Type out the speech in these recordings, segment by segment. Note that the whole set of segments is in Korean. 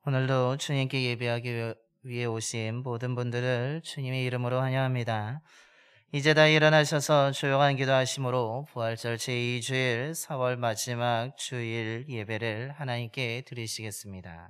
오늘도 주님께 예배하기 위해 오신 모든 분들을 주님의 이름으로 환영합니다. 이제 다 일어나셔서 조용한 기도하심으로 부활절 제2주일 4월 마지막 주일 예배를 하나님께 드리시겠습니다.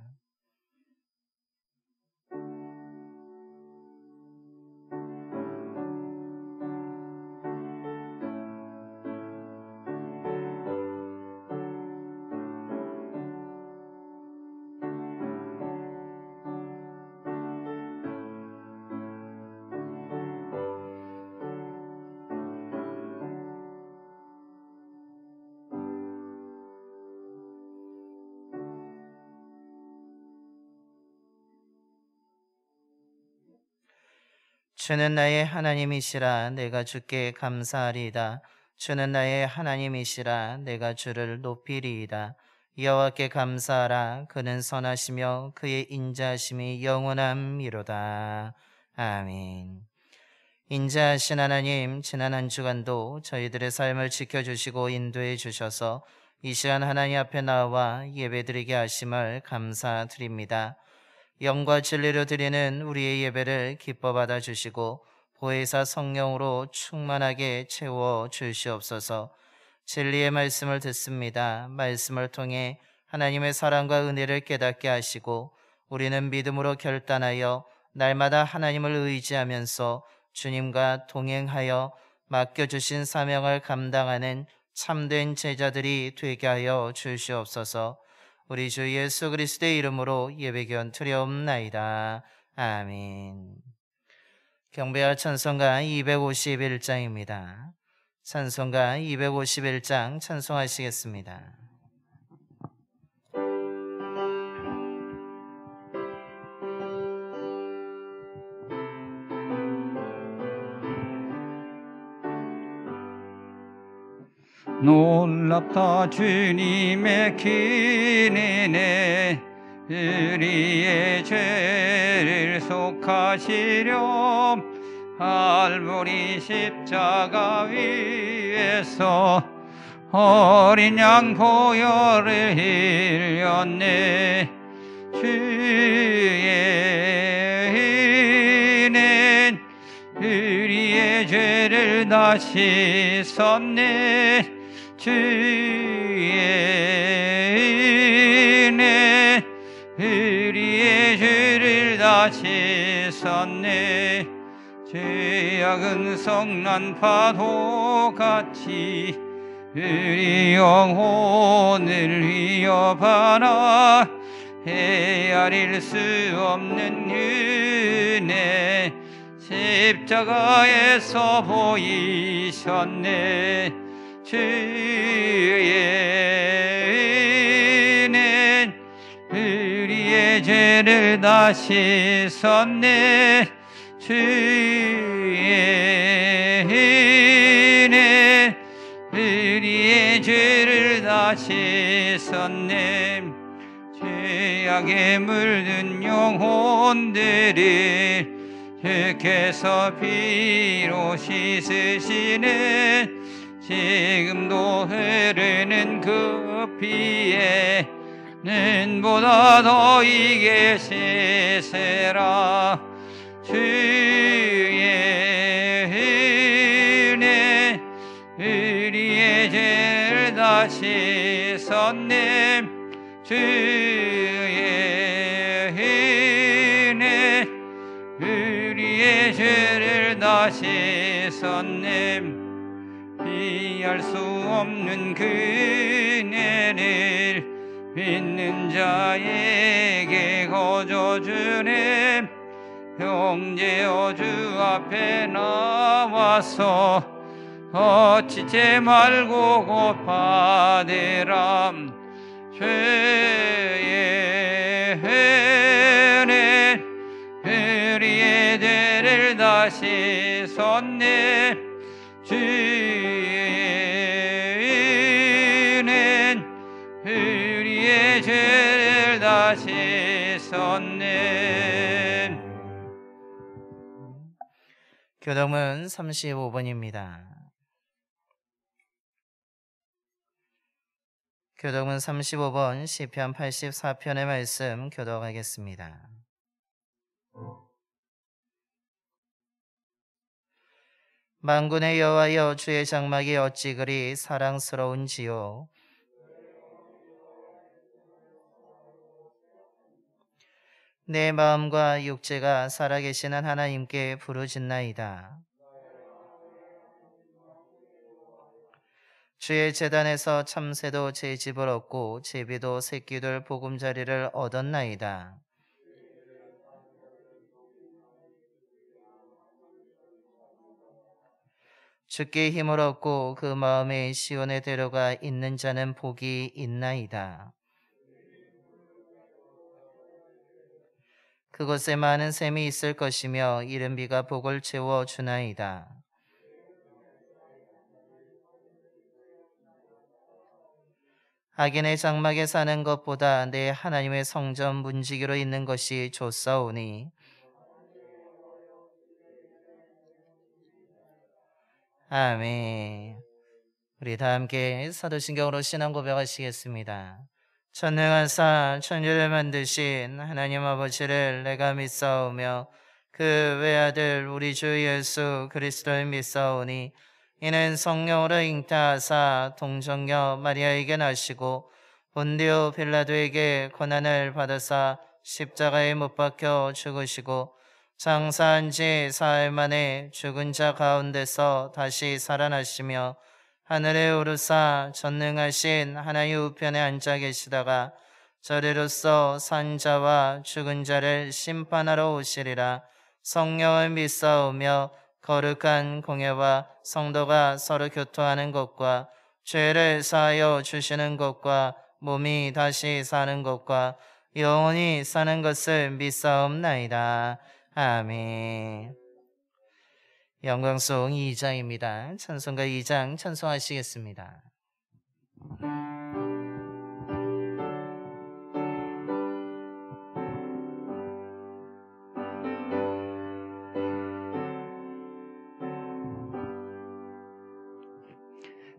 주는 나의 하나님이시라 내가 주께 감사하리이다. 주는 나의 하나님이시라 내가 주를 높이리이다. 여호와께 감사하라. 그는 선하시며 그의 인자하심이 영원함이로다. 아멘. 인자하신 하나님, 지난 한 주간도 저희들의 삶을 지켜주시고 인도해 주셔서 이 시간 하나님 앞에 나와 예배드리게 하심을 감사드립니다. 영과 진리로 드리는 우리의 예배를 기뻐 받아주시고 보혜사 성령으로 충만하게 채워 주시옵소서. 진리의 말씀을 듣습니다. 말씀을 통해 하나님의 사랑과 은혜를 깨닫게 하시고 우리는 믿음으로 결단하여 날마다 하나님을 의지하면서 주님과 동행하여 맡겨주신 사명을 감당하는 참된 제자들이 되게 하여 주시옵소서. 우리 주 예수 그리스도의 이름으로 예배견 드려옵나이다. 아멘. 경배할 찬송가 251장입니다. 찬송가 251장 찬송하시겠습니다. 놀랍다 주님의 기능에 우리의 죄를 속하시려 갈보리 십자가 위에서 어린 양 보혈을 흘렸네. 주의 은혜는 우리의 죄를 다 씻었네. 주의 은혜 우리의 죄를 다 씻었네. 죄악은 성난 파도같이 우리 영혼을 위협하나 헤아릴 수 없는 은혜 십자가에서 보이셨네. 주의 은혜는 우리의 죄를 다 씻었네. 주의 은혜 우리의 죄를 다 씻었네. 죄악에 물든 영혼들을 주께서 피로 씻으시네. 지금도 흐르는 그 피에 눈보다 더 이게 씻으라. 주의 은혜 우리의 죄를 다 씻었네. 주의 은혜 우리의 죄를 다 씻었네. 피할 수 없는 그 은혜를 믿는 자에게 거저주네. 형제여 주 앞에 나와서 어찌지 말고 곧 받으라. 죄의 은혜 우리의 죄를 다 씻었네. 주의 은혜 우리의 죄를 다 씻었네. 교동은 35번입니다. 교독은 35번 시편 84편의 말씀 교독하겠습니다. 만군의 여호와여, 주의 장막이 어찌 그리 사랑스러운지요. 내 마음과 육체가 살아계시는 하나님께 부르짖나이다. 주의 제단에서 참새도 제 집을 얻고 제비도 새끼들 보금자리를 얻었나이다. 주께 힘을 얻고 그 마음에 시온에 데려가 있는 자는 복이 있나이다. 그곳에 많은 샘이 있을 것이며 이른 비가 복을 채워 주나이다. 악인의 장막에 사는 것보다 내 하나님의 성전 문지기로 있는 것이 좋사오니 아멘. 우리 다 함께 사도신경으로 신앙 고백하시겠습니다. 전능하사 천지를 만드신 하나님 아버지를 내가 믿사오며 그 외아들 우리 주 예수 그리스도를 믿사오니 이는 성령으로 잉타하사 동정녀 마리아에게 나시고 본디오 빌라도에게 고난을 받으사 십자가에 못 박혀 죽으시고 장사한 지 사흘 만에 죽은 자 가운데서 다시 살아나시며 하늘에 오르사 전능하신 하나님 우편에 앉아 계시다가 저리로서 산 자와 죽은 자를 심판하러 오시리라. 성령을 믿사오며 거룩한 공예와 성도가 서로 교토하는 것과 죄를 사하여 주시는 것과 몸이 다시 사는 것과 영원히 사는 것을 믿사옵나이다. 아멘. 영광송 2장입니다. 찬송가 2장 찬송하시겠습니다.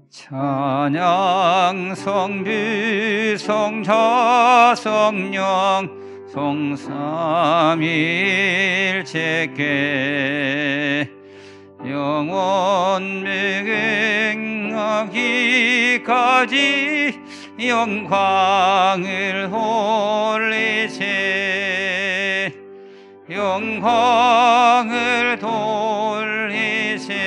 찬양 성비 성자 성령 성삼일체께 영원 맹행하기까지 영광을 돌리세 영광을 돌리세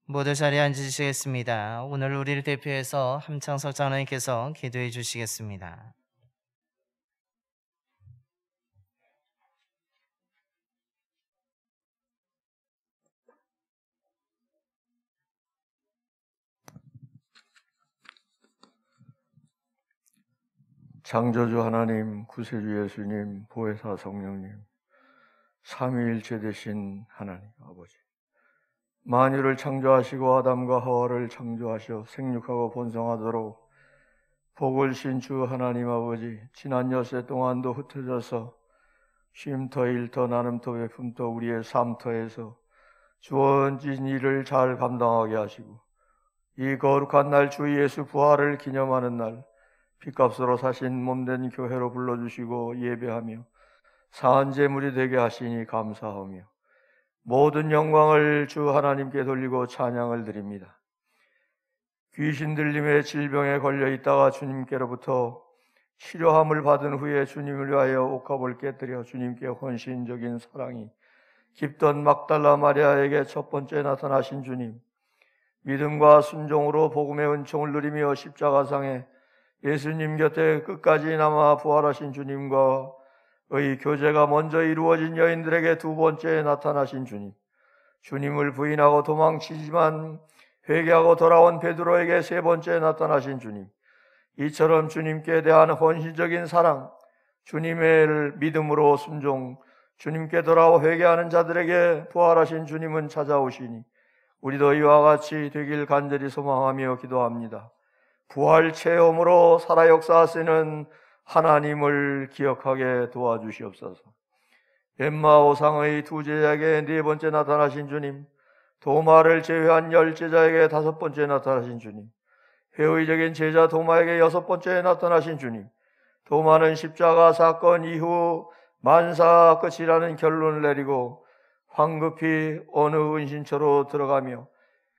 모두 자리에 앉으시겠습니다. 오늘 우리를 대표해서 함창석 장로님께서 기도해 주시겠습니다. 창조주 하나님, 구세주 예수님, 보혜사 성령님, 삼위일체 되신 하나님 아버지, 만유를 창조하시고 아담과 하와를 창조하셔 생육하고 번성하도록 복을 신 주 하나님 아버지, 지난 여세 동안도 흩어져서 쉼터 일터 나눔터 베품터 우리의 삶터에서 주어진 일을 잘 감당하게 하시고 이 거룩한 날 주 예수 부활을 기념하는 날 핏값으로 사신 몸된 교회로 불러주시고 예배하며 사한 제물이 되게 하시니 감사하며 모든 영광을 주 하나님께 돌리고 찬양을 드립니다. 귀신 들림의 질병에 걸려 있다가 주님께로부터 치료함을 받은 후에 주님을 위하여 옥합을 깨뜨려 주님께 헌신적인 사랑이 깊던 막달라 마리아에게 첫 번째 나타나신 주님, 믿음과 순종으로 복음의 은총을 누리며 십자가상에 예수님 곁에 끝까지 남아 부활하신 주님과 의 교제가 먼저 이루어진 여인들에게 두 번째 나타나신 주님, 주님을 부인하고 도망치지만 회개하고 돌아온 베드로에게 세 번째 나타나신 주님, 이처럼 주님께 대한 헌신적인 사랑, 주님의 믿음으로 순종, 주님께 돌아와 회개하는 자들에게 부활하신 주님은 찾아오시니 우리도 이와 같이 되길 간절히 소망하며 기도합니다. 부활 체험으로 살아 역사하시는 하나님을 기억하게 도와주시옵소서. 엠마오상의 두 제자에게 네 번째 나타나신 주님, 도마를 제외한 10제자에게 5번째 나타나신 주님, 회의적인 제자 도마에게 6번째 나타나신 주님, 도마는 십자가 사건 이후 만사 끝이라는 결론을 내리고 황급히 어느 은신처로 들어가며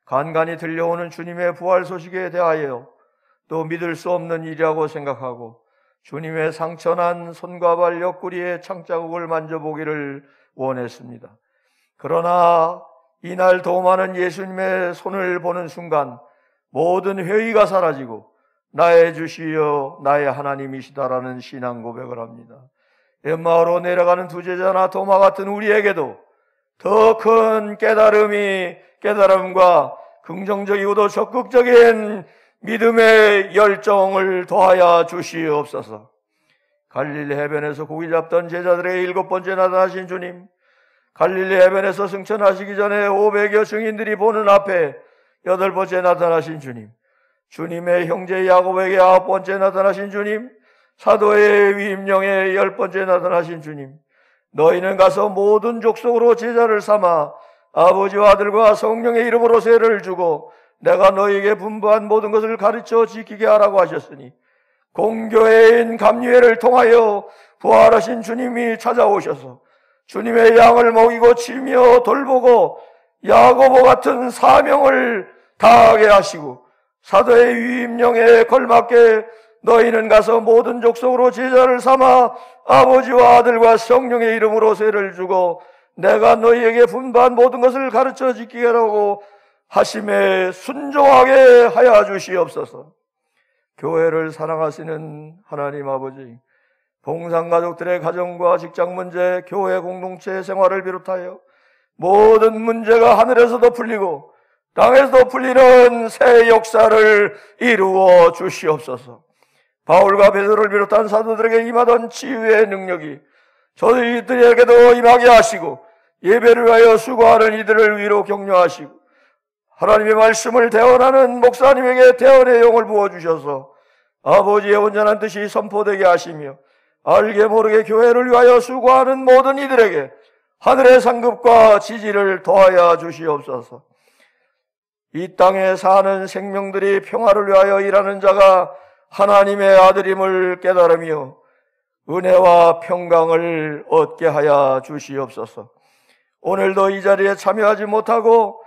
간간히 들려오는 주님의 부활 소식에 대하여 또 믿을 수 없는 일이라고 생각하고 주님의 상처난 손과 발 옆구리에 창자국을 만져보기를 원했습니다. 그러나 이날 도마는 예수님의 손을 보는 순간 모든 회의가 사라지고 나의 주시여 나의 하나님이시다라는 신앙 고백을 합니다. 엠마오로 내려가는 두 제자나 도마 같은 우리에게도 더 큰 깨달음과 긍정적이고도 적극적인 믿음의 열정을 더하여 주시옵소서. 갈릴리 해변에서 고기 잡던 제자들의 7번째 나타나신 주님, 갈릴리 해변에서 승천하시기 전에 500여 증인들이 보는 앞에 8번째 나타나신 주님, 주님의 형제 야곱에게 9번째 나타나신 주님, 사도의 위임령에 10번째 나타나신 주님, 너희는 가서 모든 족속으로 제자를 삼아 아버지와 아들과 성령의 이름으로 세례를 주고 내가 너희에게 분부한 모든 것을 가르쳐 지키게 하라고 하셨으니, 공교회인 감리회를 통하여 부활하신 주님이 찾아오셔서 주님의 양을 먹이고 치며 돌보고 야고보 같은 사명을 다하게 하시고 사도의 위임령에 걸맞게 너희는 가서 모든 족속으로 제자를 삼아 아버지와 아들과 성령의 이름으로 세례를 주고 내가 너희에게 분부한 모든 것을 가르쳐 지키게 하라고 하심에 순종하게 하여 주시옵소서. 교회를 사랑하시는 하나님 아버지, 봉상가족들의 가정과 직장 문제, 교회 공동체 생활을 비롯하여 모든 문제가 하늘에서도 풀리고 땅에서도 풀리는 새 역사를 이루어 주시옵소서. 바울과 베드로를 비롯한 사도들에게 임하던 치유의 능력이 저희들에게도 임하게 하시고 예배를 위하여 수고하는 이들을 위로 격려하시고 하나님의 말씀을 대언하는 목사님에게 대언의 영을 부어주셔서 아버지의 온전한 뜻이 선포되게 하시며 알게 모르게 교회를 위하여 수고하는 모든 이들에게 하늘의 상급과 지지를 더하여 주시옵소서. 이 땅에 사는 생명들이 평화를 위하여 일하는 자가 하나님의 아들임을 깨달으며 은혜와 평강을 얻게 하여 주시옵소서. 오늘도 이 자리에 참여하지 못하고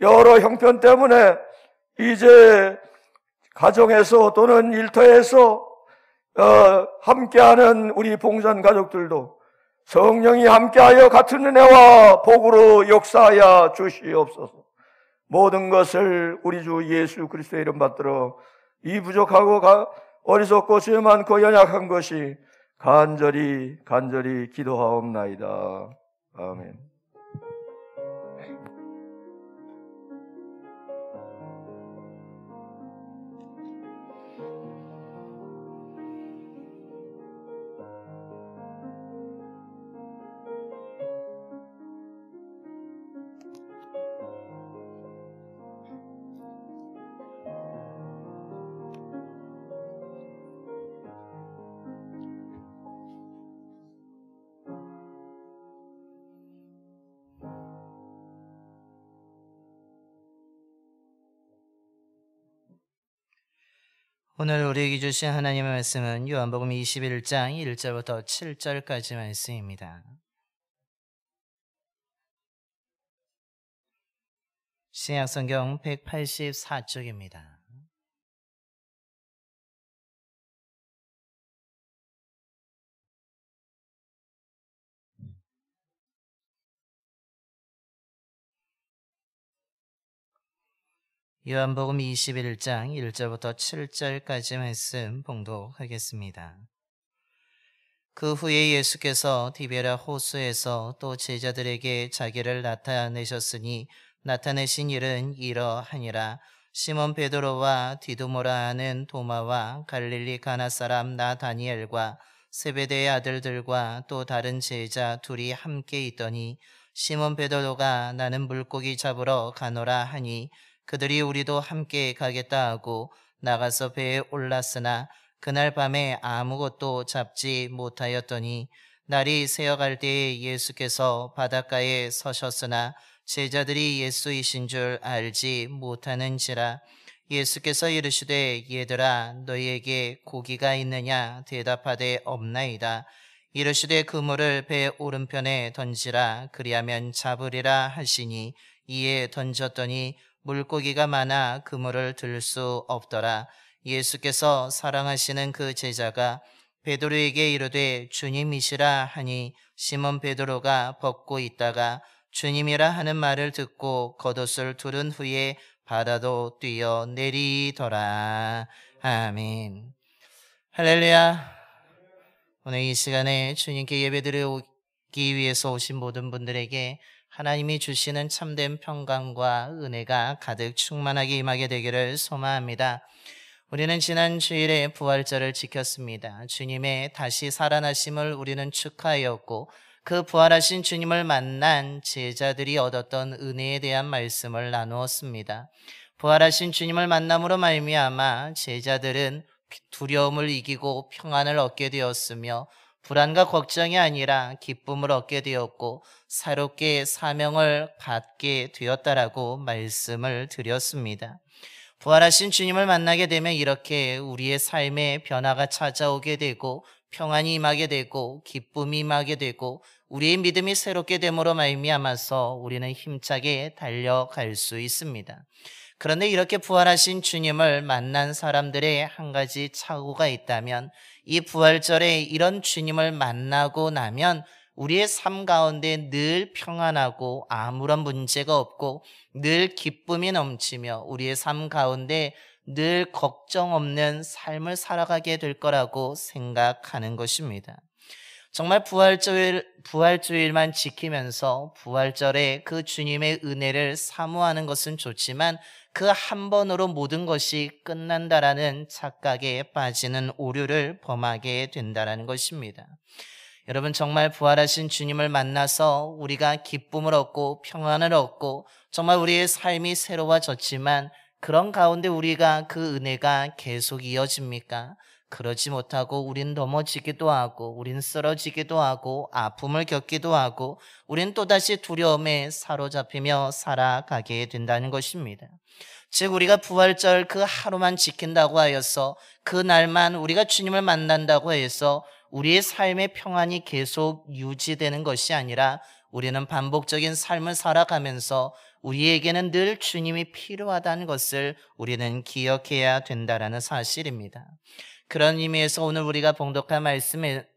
여러 형편 때문에 이제 가정에서 또는 일터에서 함께하는 우리 봉산 가족들도 성령이 함께하여 같은 은혜와 복으로 역사하여 주시옵소서. 모든 것을 우리 주 예수 그리스도의 이름 받들어 이 부족하고 어리석고 죄 많고 연약한 것이 간절히 기도하옵나이다. 아멘. 오늘 우리에게 주신 하나님의 말씀은 요한복음 21장 1절부터 7절까지 말씀입니다. 신약성경 184쪽입니다. 요한복음 21장 1절부터 7절까지 말씀 봉독하겠습니다. 그 후에 예수께서 디베랴 호수에서 또 제자들에게 자기를 나타내셨으니 나타내신 일은 이러하니라. 시몬 베드로와 디두모라 하는 도마와 갈릴리 가나 사람 나다니엘과 세베대의 아들들과 또 다른 제자 둘이 함께 있더니 시몬 베드로가 나는 물고기 잡으러 가노라 하니 그들이 우리도 함께 가겠다 하고 나가서 배에 올랐으나 그날 밤에 아무것도 잡지 못하였더니 날이 새어갈 때에 예수께서 바닷가에 서셨으나 제자들이 예수이신 줄 알지 못하는지라. 예수께서 이르시되 얘들아 너희에게 고기가 있느냐 대답하되 없나이다. 이르시되 그물을 배 오른편에 던지라 그리하면 잡으리라 하시니 이에 던졌더니 물고기가 많아 그물을 들 수 없더라. 예수께서 사랑하시는 그 제자가 베드로에게 이르되 주님이시라 하니 시몬 베드로가 벗고 있다가 주님이라 하는 말을 듣고 겉옷을 두른 후에 바다도 뛰어내리더라. 아멘. 할렐루야. 오늘 이 시간에 주님께 예배드리기 위해서 오신 모든 분들에게 하나님이 주시는 참된 평강과 은혜가 가득 충만하게 임하게 되기를 소망합니다. 우리는 지난 주일에 부활절을 지켰습니다. 주님의 다시 살아나심을 우리는 축하하였고 그 부활하신 주님을 만난 제자들이 얻었던 은혜에 대한 말씀을 나누었습니다. 부활하신 주님을 만남으로 말미암아 제자들은 두려움을 이기고 평안을 얻게 되었으며 불안과 걱정이 아니라 기쁨을 얻게 되었고 새롭게 사명을 받게 되었다라고 말씀을 드렸습니다. 부활하신 주님을 만나게 되면 이렇게 우리의 삶에 변화가 찾아오게 되고 평안이 임하게 되고 기쁨이 임하게 되고 우리의 믿음이 새롭게 됨으로 말미암아서 우리는 힘차게 달려갈 수 있습니다. 그런데 이렇게 부활하신 주님을 만난 사람들의 한 가지 착오가 있다면 이 부활절에 이런 주님을 만나고 나면 우리의 삶 가운데 늘 평안하고 아무런 문제가 없고 늘 기쁨이 넘치며 우리의 삶 가운데 늘 걱정 없는 삶을 살아가게 될 거라고 생각하는 것입니다. 정말 부활주일만 지키면서 부활절에 그 주님의 은혜를 사모하는 것은 좋지만 그 한 번으로 모든 것이 끝난다라는 착각에 빠지는 오류를 범하게 된다는 것입니다. 여러분 정말 부활하신 주님을 만나서 우리가 기쁨을 얻고 평안을 얻고 정말 우리의 삶이 새로워졌지만 그런 가운데 우리가 그 은혜가 계속 이어집니까? 그러지 못하고 우린 넘어지기도 하고 우린 쓰러지기도 하고 아픔을 겪기도 하고 우린 또다시 두려움에 사로잡히며 살아가게 된다는 것입니다. 즉 우리가 부활절 그 하루만 지킨다고 하여서 그날만 우리가 주님을 만난다고 해서 우리의 삶의 평안이 계속 유지되는 것이 아니라 우리는 반복적인 삶을 살아가면서 우리에게는 늘 주님이 필요하다는 것을 우리는 기억해야 된다는 사실입니다. 그런 의미에서 오늘 우리가 봉독한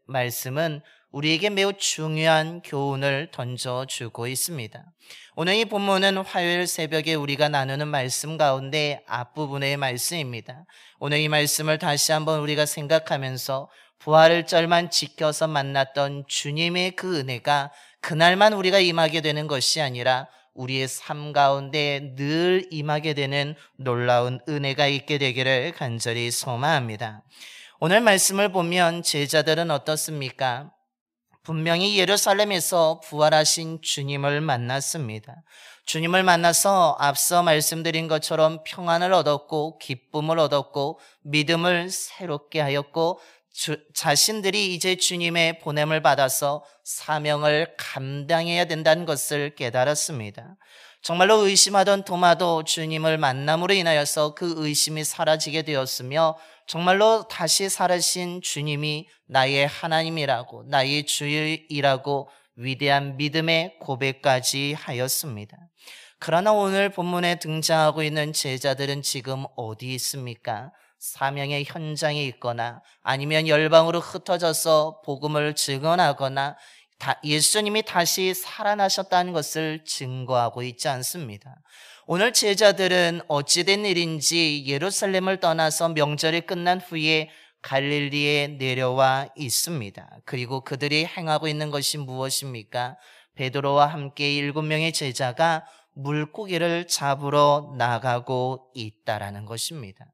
말씀은 우리에게 매우 중요한 교훈을 던져주고 있습니다. 오늘 이 본문은 화요일 새벽에 우리가 나누는 말씀 가운데 앞부분의 말씀입니다. 오늘 이 말씀을 다시 한번 우리가 생각하면서 부활절만 지켜서 만났던 주님의 그 은혜가 그날만 우리가 임하게 되는 것이 아니라 우리의 삶 가운데 늘 임하게 되는 놀라운 은혜가 있게 되기를 간절히 소망합니다. 오늘 말씀을 보면 제자들은 어떻습니까? 분명히 예루살렘에서 부활하신 주님을 만났습니다. 주님을 만나서 앞서 말씀드린 것처럼 평안을 얻었고 기쁨을 얻었고 믿음을 새롭게 하였고 자신들이 이제 주님의 보냄을 받아서 사명을 감당해야 된다는 것을 깨달았습니다. 정말로 의심하던 도마도 주님을 만남으로 인하여서 그 의심이 사라지게 되었으며 정말로 다시 살아신 주님이 나의 하나님이라고 나의 주이라고 위대한 믿음의 고백까지 하였습니다. 그러나 오늘 본문에 등장하고 있는 제자들은 지금 어디 있습니까? 사명의 현장에 있거나 아니면 열방으로 흩어져서 복음을 증언하거나 예수님이 다시 살아나셨다는 것을 증거하고 있지 않습니다. 오늘 제자들은 어찌된 일인지 예루살렘을 떠나서 명절이 끝난 후에 갈릴리에 내려와 있습니다. 그리고 그들이 행하고 있는 것이 무엇입니까? 베드로와 함께 7명의 제자가 물고기를 잡으러 나가고 있다라는 것입니다.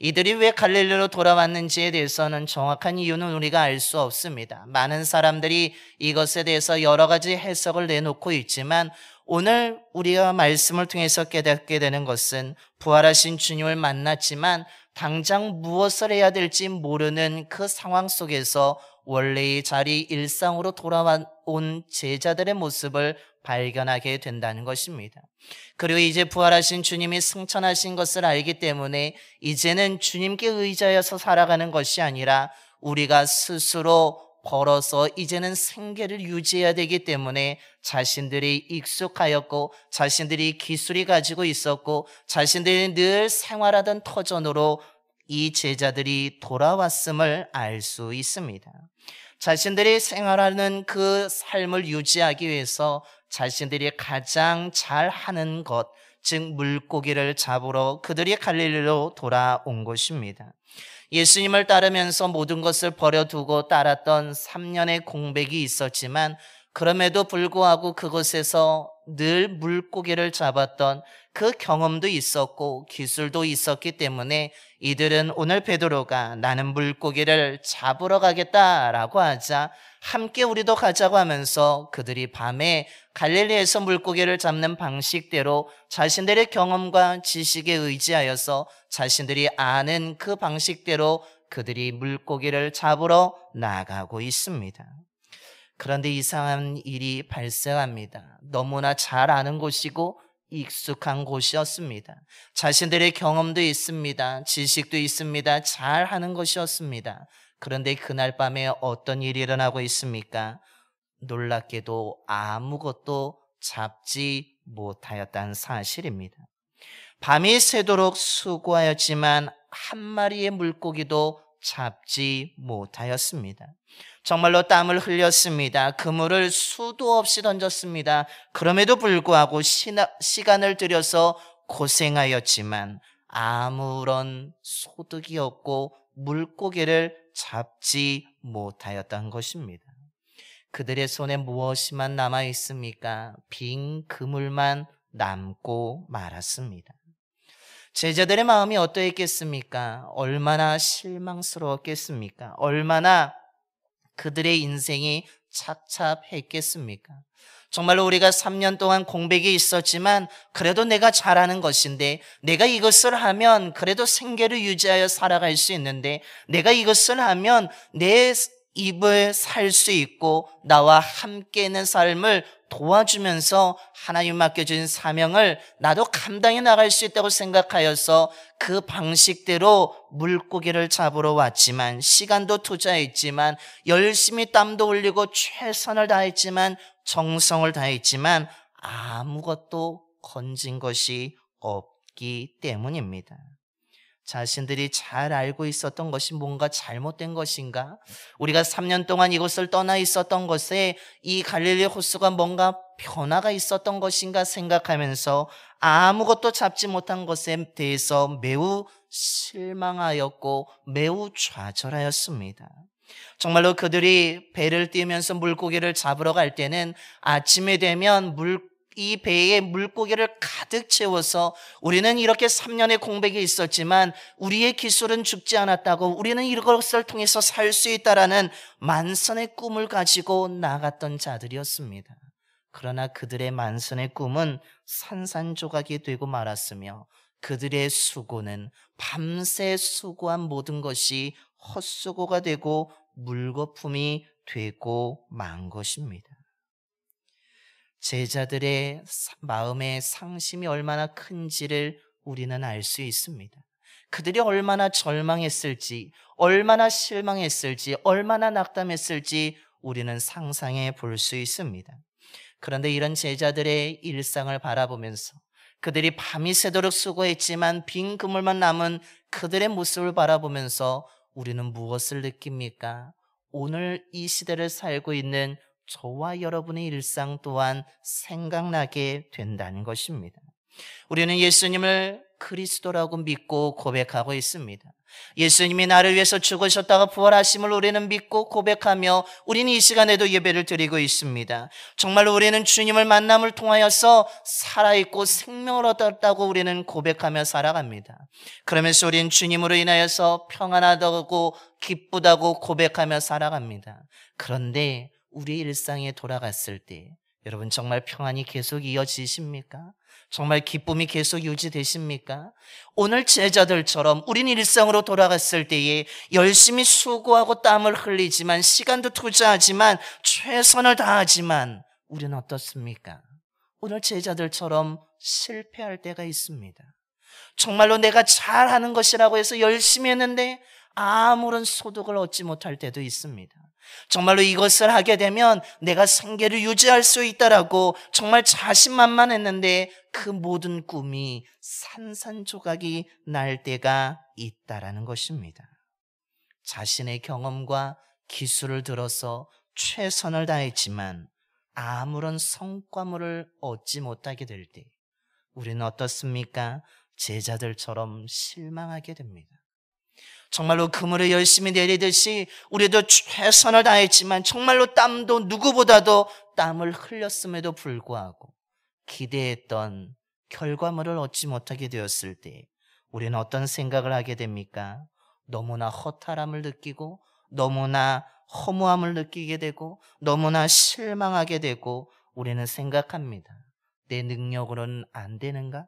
이들이 왜 갈릴리로 돌아왔는지에 대해서는 정확한 이유는 우리가 알 수 없습니다. 많은 사람들이 이것에 대해서 여러 가지 해석을 내놓고 있지만 오늘 우리가 말씀을 통해서 깨닫게 되는 것은 부활하신 주님을 만났지만 당장 무엇을 해야 될지 모르는 그 상황 속에서 원래의 자리 일상으로 돌아온 제자들의 모습을 발견하게 된다는 것입니다. 그리고 이제 부활하신 주님이 승천하신 것을 알기 때문에 이제는 주님께 의지하여서 살아가는 것이 아니라 우리가 스스로 벌어서 이제는 생계를 유지해야 되기 때문에 자신들이 익숙하였고 자신들이 기술이 가지고 있었고 자신들이 늘 생활하던 터전으로 이 제자들이 돌아왔음을 알 수 있습니다. 자신들이 생활하는 그 삶을 유지하기 위해서 자신들이 가장 잘하는 것, 즉 물고기를 잡으러 그들이 갈릴리로 돌아온 것입니다. 예수님을 따르면서 모든 것을 버려두고 따랐던 3년의 공백이 있었지만 그럼에도 불구하고 그곳에서 늘 물고기를 잡았던 그 경험도 있었고 기술도 있었기 때문에 이들은 오늘 베드로가 나는 물고기를 잡으러 가겠다라고 하자 함께 우리도 가자고 하면서 그들이 밤에 갈릴리에서 물고기를 잡는 방식대로 자신들의 경험과 지식에 의지하여서 자신들이 아는 그 방식대로 그들이 물고기를 잡으러 나가고 있습니다. 그런데 이상한 일이 발생합니다. 너무나 잘 아는 곳이고 익숙한 곳이었습니다. 자신들의 경험도 있습니다. 지식도 있습니다. 잘 하는 것이었습니다. 그런데 그날 밤에 어떤 일이 일어나고 있습니까? 놀랍게도 아무것도 잡지 못하였다는 사실입니다. 밤이 새도록 수고하였지만 한 마리의 물고기도 잡지 못하였습니다. 정말로 땀을 흘렸습니다. 그물을 수도 없이 던졌습니다. 그럼에도 불구하고 시간을 들여서 고생하였지만 아무런 소득이 없고 물고기를 잡지 못하였던 것입니다. 그들의 손에 무엇이만 남아 있습니까? 빈 그물만 남고 말았습니다. 제자들의 마음이 어떠했겠습니까? 얼마나 실망스러웠겠습니까? 얼마나 그들의 인생이 착잡했겠습니까? 정말로 우리가 3년 동안 공백이 있었지만 그래도 내가 잘하는 것인데 내가 이것을 하면 그래도 생계를 유지하여 살아갈 수 있는데 내가 이것을 하면 내 입을 살 수 있고 나와 함께 있는 삶을 도와주면서 하나님 맡겨준 사명을 나도 감당해 나갈 수 있다고 생각하여서 그 방식대로 물고기를 잡으러 왔지만 시간도 투자했지만 열심히 땀도 흘리고 최선을 다했지만 정성을 다했지만 아무것도 건진 것이 없기 때문입니다. 자신들이 잘 알고 있었던 것이 뭔가 잘못된 것인가? 우리가 3년 동안 이곳을 떠나 있었던 것에 이 갈릴리 호수가 뭔가 변화가 있었던 것인가 생각하면서 아무것도 잡지 못한 것에 대해서 매우 실망하였고 매우 좌절하였습니다. 정말로 그들이 배를 띄우면서 물고기를 잡으러 갈 때는 아침에 되면 이 배에 물고기를 가득 채워서 우리는 이렇게 3년의 공백이 있었지만 우리의 기술은 죽지 않았다고 우리는 이것을 통해서 살 수 있다라는 만선의 꿈을 가지고 나갔던 자들이었습니다. 그러나 그들의 만선의 꿈은 산산조각이 되고 말았으며 그들의 수고는 밤새 수고한 모든 것이 헛수고가 되고 물거품이 되고 만 것입니다. 제자들의 마음의 상심이 얼마나 큰지를 우리는 알 수 있습니다. 그들이 얼마나 절망했을지, 얼마나 실망했을지, 얼마나 낙담했을지 우리는 상상해 볼 수 있습니다. 그런데 이런 제자들의 일상을 바라보면서 그들이 밤이 새도록 수고했지만 빈 그물만 남은 그들의 모습을 바라보면서 우리는 무엇을 느낍니까? 오늘 이 시대를 살고 있는 저와 여러분의 일상 또한 생각나게 된다는 것입니다. 우리는 예수님을 그리스도라고 믿고 고백하고 있습니다. 예수님이 나를 위해서 죽으셨다가 부활하심을 우리는 믿고 고백하며 우리는 이 시간에도 예배를 드리고 있습니다. 정말로 우리는 주님을 만남을 통하여서 살아있고 생명을 얻었다고 우리는 고백하며 살아갑니다. 그러면서 우리는 주님으로 인하여서 평안하다고 기쁘다고 고백하며 살아갑니다. 그런데 우리 일상에 돌아갔을 때 여러분 정말 평안이 계속 이어지십니까? 정말 기쁨이 계속 유지되십니까? 오늘 제자들처럼 우린 일상으로 돌아갔을 때에 열심히 수고하고 땀을 흘리지만, 시간도 투자하지만, 최선을 다하지만 우리는 어떻습니까? 오늘 제자들처럼 실패할 때가 있습니다. 정말로 내가 잘하는 것이라고 해서 열심히 했는데 아무런 소득을 얻지 못할 때도 있습니다. 정말로 이것을 하게 되면 내가 생계를 유지할 수 있다라고 정말 자신만만했는데 그 모든 꿈이 산산조각이 날 때가 있다라는 것입니다. 자신의 경험과 기술을 들어서 최선을 다했지만 아무런 성과물을 얻지 못하게 될 때 우리는 어떻습니까? 제자들처럼 실망하게 됩니다. 정말로 그물을 열심히 내리듯이 우리도 최선을 다했지만 정말로 땀도 누구보다도 땀을 흘렸음에도 불구하고 기대했던 결과물을 얻지 못하게 되었을 때 우리는 어떤 생각을 하게 됩니까? 너무나 허탈함을 느끼고 너무나 허무함을 느끼게 되고 너무나 실망하게 되고 우리는 생각합니다. 내 능력으로는 안 되는가?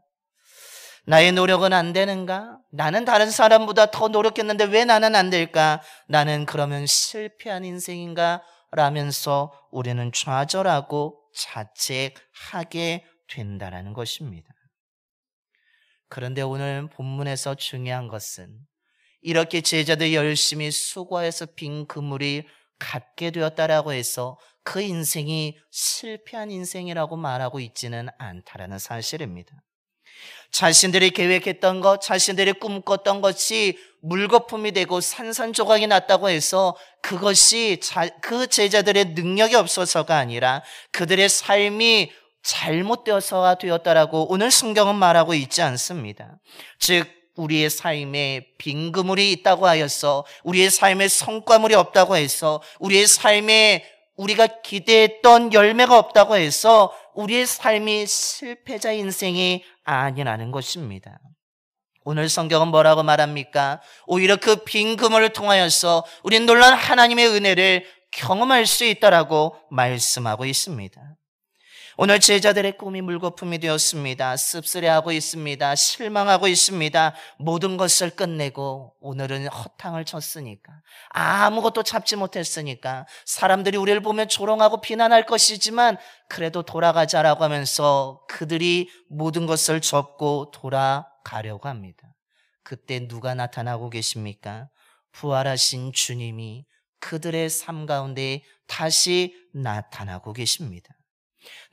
나의 노력은 안 되는가? 나는 다른 사람보다 더 노력했는데 왜 나는 안 될까? 나는 그러면 실패한 인생인가? 라면서 우리는 좌절하고 자책하게 된다는 것입니다. 그런데 오늘 본문에서 중요한 것은 이렇게 제자들이 열심히 수고해서 빈 그물이 갖게 되었다라고 해서 그 인생이 실패한 인생이라고 말하고 있지는 않다라는 사실입니다. 자신들이 계획했던 것, 자신들이 꿈꿨던 것이 물거품이 되고 산산조각이 났다고 해서 그것이 그 제자들의 능력이 없어서가 아니라 그들의 삶이 잘못되어서가 되었다라고 오늘 성경은 말하고 있지 않습니다. 즉 우리의 삶에 빈 그물이 있다고 하여서, 우리의 삶에 성과물이 없다고 해서, 우리의 삶에 우리가 기대했던 열매가 없다고 해서 우리의 삶이 실패자 인생이 아니라는 것입니다. 오늘 성경은 뭐라고 말합니까? 오히려 그 빈 그물을 통하여서 우리는 놀라운 하나님의 은혜를 경험할 수 있다라고 말씀하고 있습니다. 오늘 제자들의 꿈이 물거품이 되었습니다. 씁쓸해하고 있습니다. 실망하고 있습니다. 모든 것을 끝내고 오늘은 허탕을 쳤으니까, 아무것도 잡지 못했으니까 사람들이 우리를 보면 조롱하고 비난할 것이지만 그래도 돌아가자라고 하면서 그들이 모든 것을 접고 돌아가려고 합니다. 그때 누가 나타나고 계십니까? 부활하신 주님이 그들의 삶 가운데 다시 나타나고 계십니다.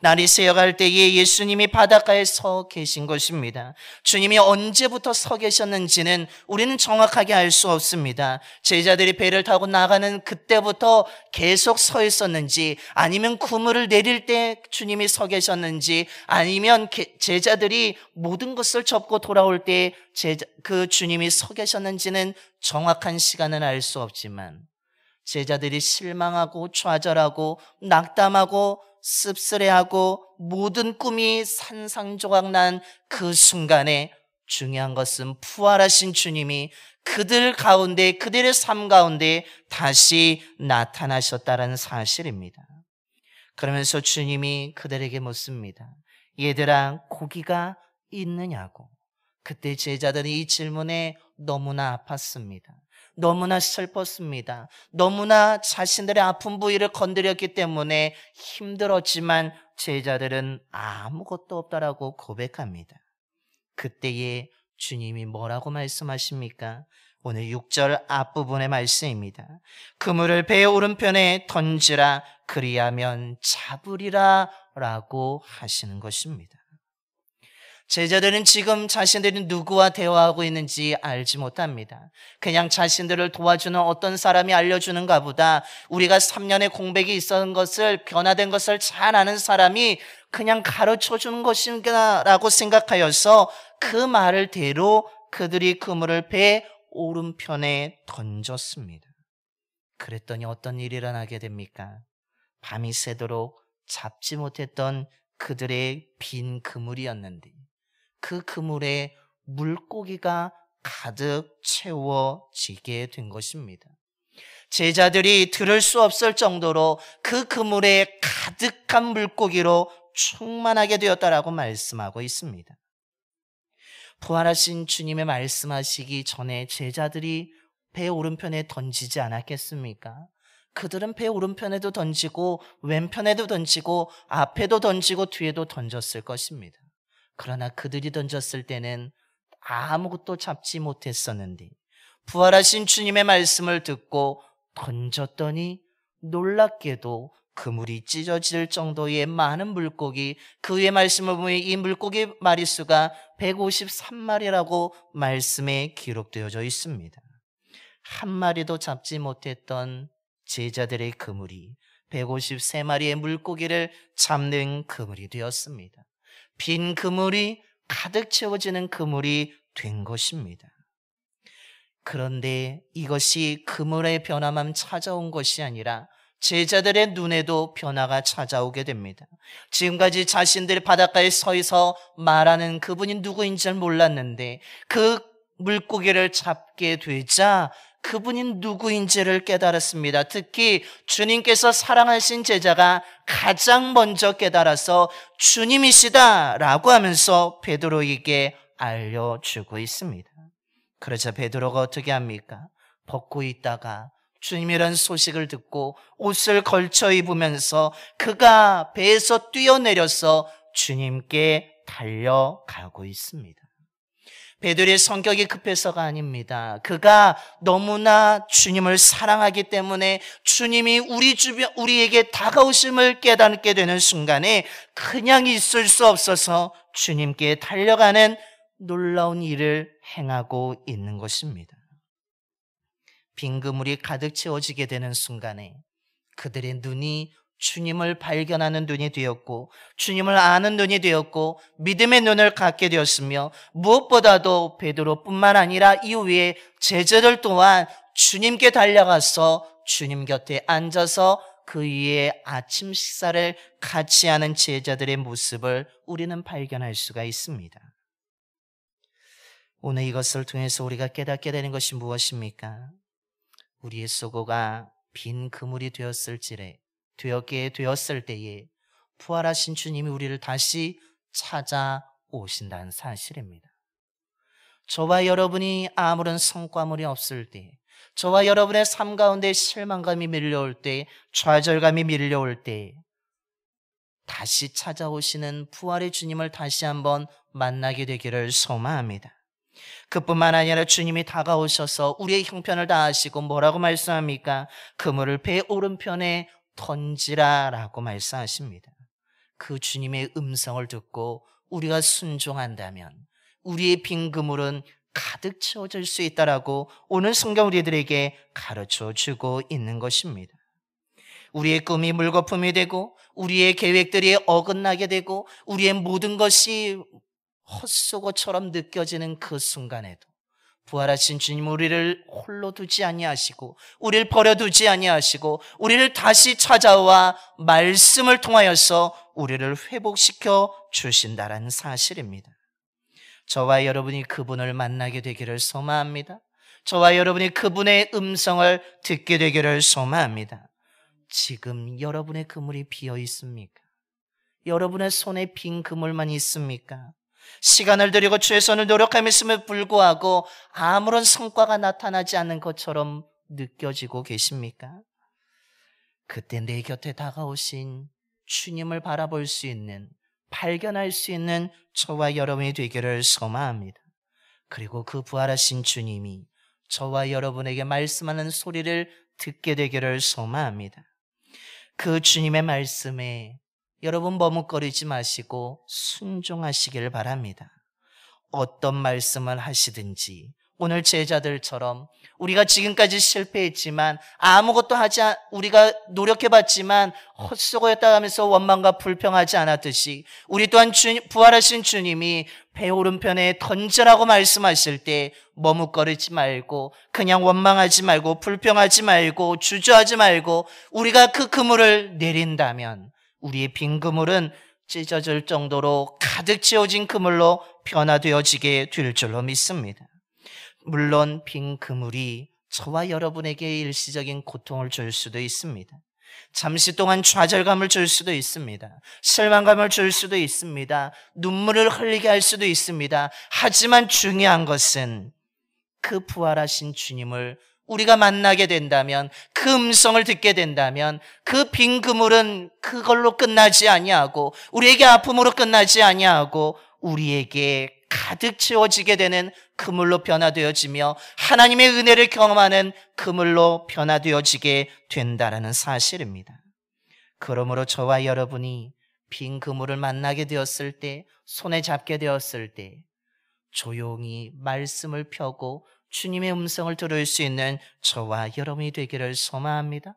날이 새어갈 때에 예수님이 바닷가에 서 계신 것입니다. 주님이 언제부터 서 계셨는지는 우리는 정확하게 알 수 없습니다. 제자들이 배를 타고 나가는 그때부터 계속 서 있었는지, 아니면 그물을 내릴 때 주님이 서 계셨는지, 아니면 제자들이 모든 것을 접고 돌아올 때 그 주님이 서 계셨는지는 정확한 시간은 알 수 없지만 제자들이 실망하고 좌절하고 낙담하고 씁쓸해하고 모든 꿈이 산산조각 난 그 순간에 중요한 것은 부활하신 주님이 그들 가운데, 그들의 삶 가운데 다시 나타나셨다는 사실입니다. 그러면서 주님이 그들에게 묻습니다. 얘들아, 고기가 있느냐고. 그때 제자들이 이 질문에 너무나 아팠습니다. 너무나 슬펐습니다. 너무나 자신들의 아픈 부위를 건드렸기 때문에 힘들었지만 제자들은 아무것도 없다라고 고백합니다. 그때에 주님이 뭐라고 말씀하십니까? 오늘 6절 앞부분의 말씀입니다. 그물을 배의 오른편에 던지라, 그리하면 잡으리라 라고 하시는 것입니다. 제자들은 지금 자신들이 누구와 대화하고 있는지 알지 못합니다. 그냥 자신들을 도와주는 어떤 사람이 알려주는가 보다, 우리가 3년의 공백이 있었던 것을, 변화된 것을 잘 아는 사람이 그냥 가르쳐주는 것인가 라고 생각하여서 그 말을 대로 그들이 그물을 배 오른편에 던졌습니다. 그랬더니 어떤 일이 일어나게 됩니까? 밤이 새도록 잡지 못했던 그들의 빈 그물이었는데 그 그물에 물고기가 가득 채워지게 된 것입니다. 제자들이 들을 수 없을 정도로 그 그물에 가득한 물고기로 충만하게 되었다라고 말씀하고 있습니다. 부활하신 주님의 말씀하시기 전에 제자들이 배 오른편에 던지지 않았겠습니까? 그들은 배 오른편에도 던지고 왼편에도 던지고 앞에도 던지고 뒤에도 던졌을 것입니다. 그러나 그들이 던졌을 때는 아무것도 잡지 못했었는데 부활하신 주님의 말씀을 듣고 던졌더니 놀랍게도 그물이 찢어질 정도의 많은 물고기, 그 위에 말씀을 보면 이 물고기 마리수가 153마리라고 말씀에 기록되어져 있습니다. 한 마리도 잡지 못했던 제자들의 그물이 153마리의 물고기를 잡는 그물이 되었습니다. 빈 그물이 가득 채워지는 그물이 된 것입니다. 그런데 이것이 그물의 변화만 찾아온 것이 아니라 제자들의 눈에도 변화가 찾아오게 됩니다. 지금까지 자신들이 바닷가에 서 있어 말하는 그분이 누구인지 몰랐는데 그 물고기를 잡게 되자 그분이 누구인지를 깨달았습니다. 특히 주님께서 사랑하신 제자가 가장 먼저 깨달아서 주님이시다라고 하면서 베드로에게 알려주고 있습니다. 그러자 베드로가 어떻게 합니까? 벗고 있다가 주님이란 소식을 듣고 옷을 걸쳐 입으면서 그가 배에서 뛰어내려서 주님께 달려가고 있습니다. 베드로의 성격이 급해서가 아닙니다. 그가 너무나 주님을 사랑하기 때문에 주님이 우리에게 다가오심을 깨닫게 되는 순간에 그냥 있을 수 없어서 주님께 달려가는 놀라운 일을 행하고 있는 것입니다. 빈 그물이 가득 채워지게 되는 순간에 그들의 눈이 주님을 발견하는 눈이 되었고 주님을 아는 눈이 되었고 믿음의 눈을 갖게 되었으며 무엇보다도 베드로뿐만 아니라 이후에 제자들 또한 주님께 달려가서 주님 곁에 앉아서 그 위에 아침 식사를 같이 하는 제자들의 모습을 우리는 발견할 수가 있습니다. 오늘 이것을 통해서 우리가 깨닫게 되는 것이 무엇입니까? 우리의 소고가 빈 그물이 되었게 되었을 때에 부활하신 주님이 우리를 다시 찾아오신다는 사실입니다. 저와 여러분이 아무런 성과물이 없을 때, 저와 여러분의 삶 가운데 실망감이 밀려올 때, 좌절감이 밀려올 때 다시 찾아오시는 부활의 주님을 다시 한번 만나게 되기를 소망합니다. 그뿐만 아니라 주님이 다가오셔서 우리의 형편을 다하시고 뭐라고 말씀합니까? 그물을 배 오른편에 던지라라고 말씀하십니다. 그 주님의 음성을 듣고 우리가 순종한다면 우리의 빈 그물은 가득 채워질 수 있다라고 오늘 성경 우리들에게 가르쳐 주고 있는 것입니다. 우리의 꿈이 물거품이 되고 우리의 계획들이 어긋나게 되고 우리의 모든 것이 헛수고처럼 느껴지는 그 순간에도 부활하신 주님 우리를 홀로 두지 아니하시고 우리를 버려두지 아니하시고 우리를 다시 찾아와 말씀을 통하여서 우리를 회복시켜 주신다라는 사실입니다. 저와 여러분이 그분을 만나게 되기를 소망합니다. 저와 여러분이 그분의 음성을 듣게 되기를 소망합니다. 지금 여러분의 그물이 비어 있습니까? 여러분의 손에 빈 그물만 있습니까? 시간을 들이고 최선을 노력함에도 불구하고 아무런 성과가 나타나지 않는 것처럼 느껴지고 계십니까? 그때 내 곁에 다가오신 주님을 바라볼 수 있는, 발견할 수 있는 저와 여러분이 되기를 소망합니다. 그리고 그 부활하신 주님이 저와 여러분에게 말씀하는 소리를 듣게 되기를 소망합니다. 그 주님의 말씀에 여러분 머뭇거리지 마시고 순종하시길 바랍니다. 어떤 말씀을 하시든지 오늘 제자들처럼 우리가 지금까지 실패했지만 아무것도 우리가 노력해봤지만 헛수고였다 하면서 원망과 불평하지 않았듯이 우리 또한 부활하신 주님이 배 오른편에 던지라고 말씀하실 때 머뭇거리지 말고 그냥 원망하지 말고 불평하지 말고 주저하지 말고 우리가 그 그물을 내린다면 우리의 빈 그물은 찢어질 정도로 가득 채워진 그물로 변화되어지게 될 줄로 믿습니다. 물론 빈 그물이 저와 여러분에게 일시적인 고통을 줄 수도 있습니다. 잠시 동안 좌절감을 줄 수도 있습니다. 실망감을 줄 수도 있습니다. 눈물을 흘리게 할 수도 있습니다. 하지만 중요한 것은 그 부활하신 주님을 우리가 만나게 된다면, 그 음성을 듣게 된다면 그 빈 그물은 그걸로 끝나지 아니하고, 우리에게 아픔으로 끝나지 아니하고 우리에게 가득 채워지게 되는 그물로 변화되어지며 하나님의 은혜를 경험하는 그물로 변화되어지게 된다라는 사실입니다. 그러므로 저와 여러분이 빈 그물을 만나게 되었을 때, 손에 잡게 되었을 때 조용히 말씀을 펴고 주님의 음성을 들을 수 있는 저와 여러분이 되기를 소망합니다.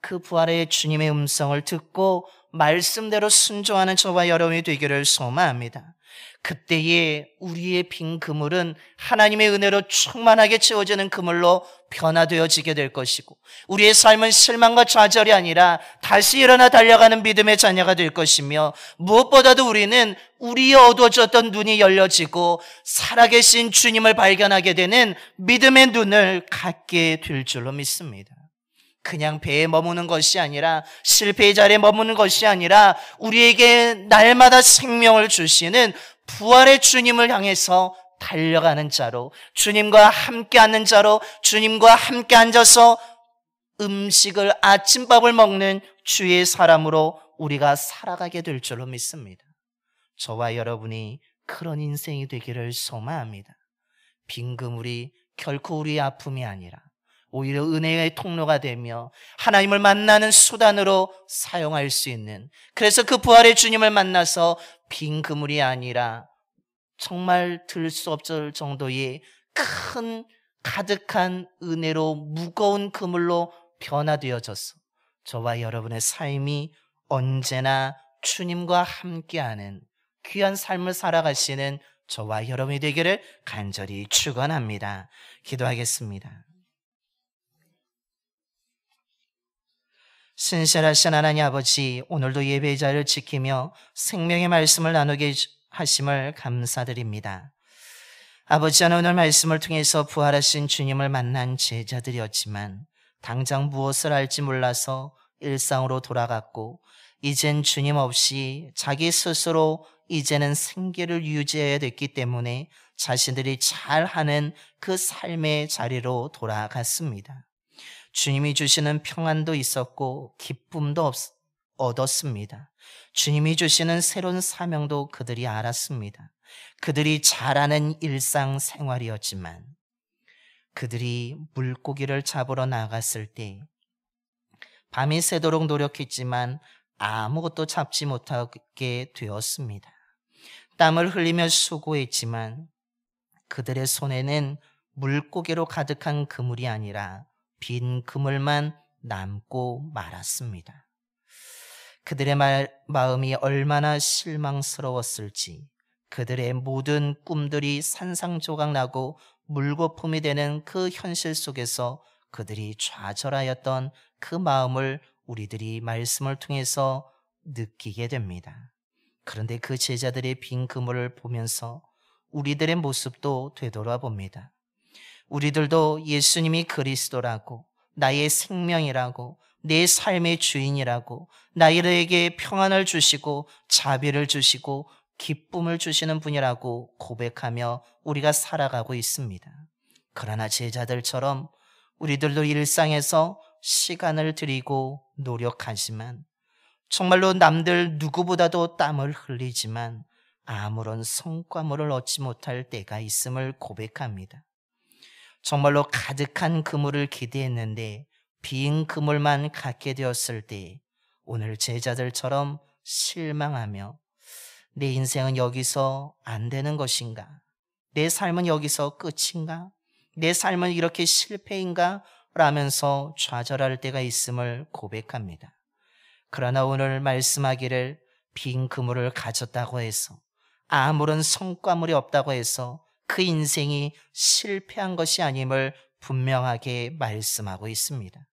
그 부활의 주님의 음성을 듣고 말씀대로 순종하는 저와 여러분이 되기를 소망합니다. 그때에 우리의 빈 그물은 하나님의 은혜로 충만하게 채워지는 그물로 변화되어지게 될 것이고, 우리의 삶은 실망과 좌절이 아니라 다시 일어나 달려가는 믿음의 자녀가 될 것이며, 무엇보다도 우리는 우리의 어두워졌던 눈이 열려지고 살아계신 주님을 발견하게 되는 믿음의 눈을 갖게 될 줄로 믿습니다. 그냥 배에 머무는 것이 아니라, 실패의 자리에 머무는 것이 아니라 우리에게 날마다 생명을 주시는 부활의 주님을 향해서 달려가는 자로, 주님과 함께 앉는 자로, 주님과 함께 앉아서 음식을, 아침밥을 먹는 주의 사람으로 우리가 살아가게 될 줄로 믿습니다. 저와 여러분이 그런 인생이 되기를 소망합니다. 빈 그물이 결코 우리의 아픔이 아니라 오히려 은혜의 통로가 되며 하나님을 만나는 수단으로 사용할 수 있는, 그래서 그 부활의 주님을 만나서 빈 그물이 아니라 정말 들 수 없을 정도의 큰 가득한 은혜로 무거운 그물로 변화되어져서 저와 여러분의 삶이 언제나 주님과 함께하는 귀한 삶을 살아가시는 저와 여러분이 되기를 간절히 축원합니다. 기도하겠습니다. 신실하신 하나님 아버지, 오늘도 예배의 자리를 지키며 생명의 말씀을 나누게 하심을 감사드립니다. 아버지, 오늘 말씀을 통해서 부활하신 주님을 만난 제자들이었지만 당장 무엇을 할지 몰라서 일상으로 돌아갔고, 이젠 주님 없이 자기 스스로 이제는 생계를 유지해야 됐기 때문에 자신들이 잘하는 그 삶의 자리로 돌아갔습니다. 주님이 주시는 평안도 있었고 기쁨도 얻었습니다. 주님이 주시는 새로운 사명도 그들이 알았습니다. 그들이 잘하는 일상생활이었지만 그들이 물고기를 잡으러 나갔을 때 밤이 새도록 노력했지만 아무것도 잡지 못하게 되었습니다. 땀을 흘리며 수고했지만 그들의 손에는 물고기로 가득한 그물이 아니라 빈 그물만 남고 말았습니다. 그들의 마음이 얼마나 실망스러웠을지, 그들의 모든 꿈들이 산산조각 나고 물거품이 되는 그 현실 속에서 그들이 좌절하였던 그 마음을 우리들이 말씀을 통해서 느끼게 됩니다. 그런데 그 제자들의 빈 그물을 보면서 우리들의 모습도 되돌아봅니다. 우리들도 예수님이 그리스도라고, 나의 생명이라고, 내 삶의 주인이라고, 나에게 평안을 주시고 자비를 주시고 기쁨을 주시는 분이라고 고백하며 우리가 살아가고 있습니다. 그러나 제자들처럼 우리들도 일상에서 시간을 들이고 노력하지만, 정말로 남들 누구보다도 땀을 흘리지만 아무런 성과물을 얻지 못할 때가 있음을 고백합니다. 정말로 가득한 그물을 기대했는데 빈 그물만 갖게 되었을 때 오늘 제자들처럼 실망하며 내 인생은 여기서 안 되는 것인가? 내 삶은 여기서 끝인가? 내 삶은 이렇게 실패인가? 라면서 좌절할 때가 있음을 고백합니다. 그러나 오늘 말씀하기를 빈 그물을 가졌다고 해서, 아무런 성과물이 없다고 해서 그 인생이 실패한 것이 아님을 분명하게 말씀하고 있습니다.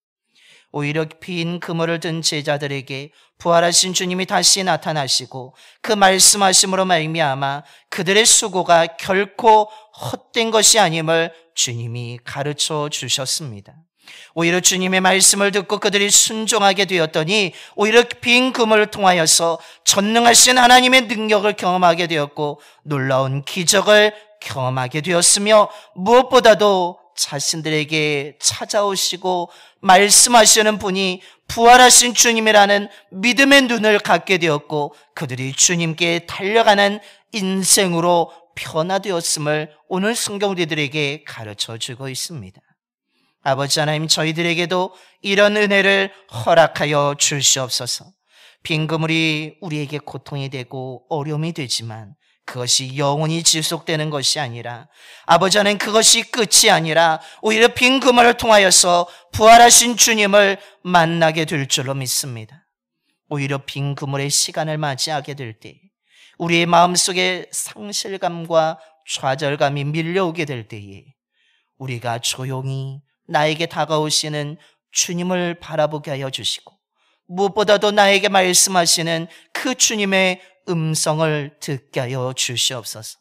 오히려 빈 그물을 든 제자들에게 부활하신 주님이 다시 나타나시고 그 말씀하심으로 말미암아 그들의 수고가 결코 헛된 것이 아님을 주님이 가르쳐 주셨습니다. 오히려 주님의 말씀을 듣고 그들이 순종하게 되었더니 오히려 빈 그물을 통하여서 전능하신 하나님의 능력을 경험하게 되었고 놀라운 기적을 경험하게 되었으며 무엇보다도 자신들에게 찾아오시고 말씀하시는 분이 부활하신 주님이라는 믿음의 눈을 갖게 되었고 그들이 주님께 달려가는 인생으로 변화되었음을 오늘 성경 우리들에게 가르쳐주고 있습니다. 아버지 하나님, 저희들에게도 이런 은혜를 허락하여 주시옵소서. 빈 그물이 우리에게 고통이 되고 어려움이 되지만 그것이 영원히 지속되는 것이 아니라 아버지 하나님, 그것이 끝이 아니라 오히려 빈 그물을 통하여서 부활하신 주님을 만나게 될 줄로 믿습니다. 오히려 빈 그물의 시간을 맞이하게 될 때 우리의 마음속에 상실감과 좌절감이 밀려오게 될 때에 우리가 조용히 나에게 다가오시는 주님을 바라보게 하여 주시고 무엇보다도 나에게 말씀하시는 그 주님의 음성을 듣게 하여 주시옵소서.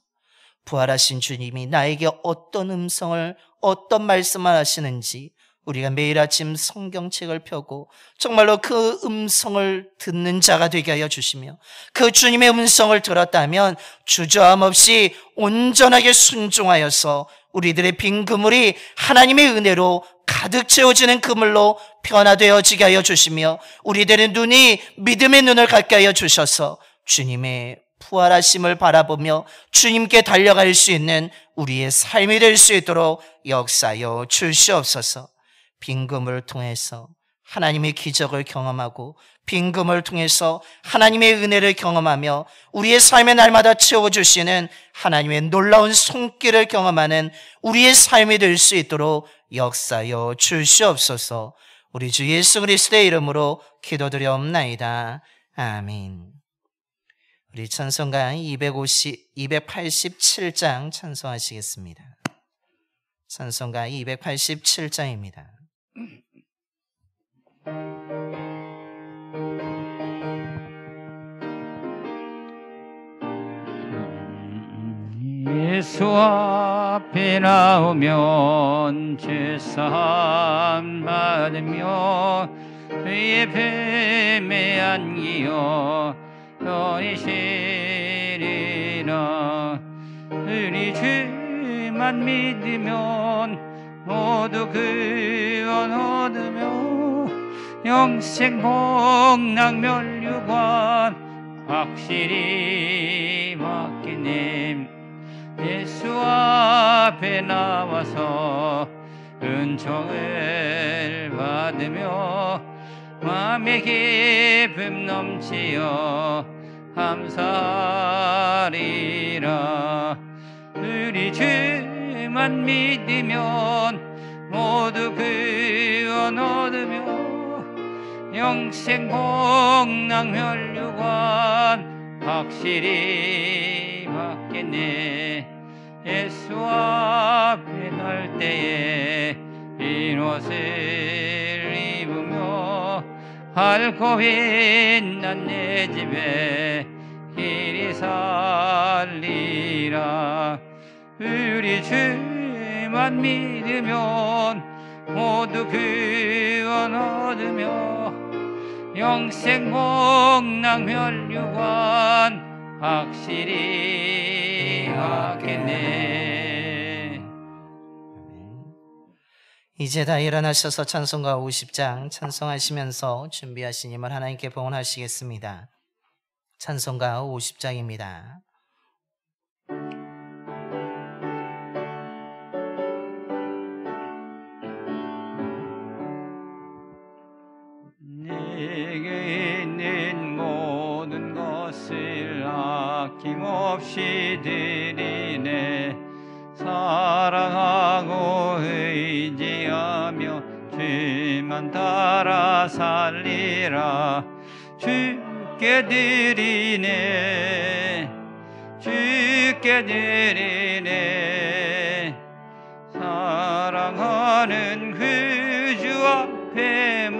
부활하신 주님이 나에게 어떤 음성을, 어떤 말씀을 하시는지 우리가 매일 아침 성경책을 펴고 정말로 그 음성을 듣는 자가 되게 하여 주시며 그 주님의 음성을 들었다면 주저함 없이 온전하게 순종하여서 우리들의 빈 그물이 하나님의 은혜로 가득 채워지는 그물로 변화되어지게 하여 주시며 우리들의 눈이 믿음의 눈을 갖게 하여 주셔서 주님의 부활하심을 바라보며 주님께 달려갈 수 있는 우리의 삶이 될 수 있도록 역사하여 주시옵소서. 빈 그물을 통해서 하나님의 기적을 경험하고 빈 그물을 통해서 하나님의 은혜를 경험하며 우리의 삶의 날마다 채워주시는 하나님의 놀라운 손길을 경험하는 우리의 삶이 될 수 있도록 역사하여 주시옵소서. 우리 주 예수 그리스도의 이름으로 기도드려옵나이다. 아멘. 우리 찬송가 287장 찬송하시겠습니다. 찬송가 287장입니다. 예수 앞에 나오면 죄사함 받으며 그의 뱀에 안기어 너희시리라. 우리 주만 믿으면 모두 구원 얻으며 영생 복락 멸류관 확실히 받겠네. 예수 앞에 나와서 은총을 받으며 마음의 기쁨 넘치어 감사하리라. 우리 주만 믿으면 모두 구원 얻으며 영생 복락 멸류관 확실히 받겠네. 예수 앞에 날 때에 흰 옷을 입으며 앓고 빛난 내 집에 길이 살리라. 우리 주만 믿으면 모두 구원 얻으며 영생 복락 멸류관 확실히 하겠네. 이제 다 일어나셔서 찬송가 50장 찬송하시면서 준비하신 힘을 하나님께 봉헌하시겠습니다. 찬송가 50장입니다. 내게 있는 모든 것을 아낌없이 드리네. 사랑하고 의지하며 주만 따라 살리라. 주께 드리네. 주께 드리네. 사랑하는 그 주 앞에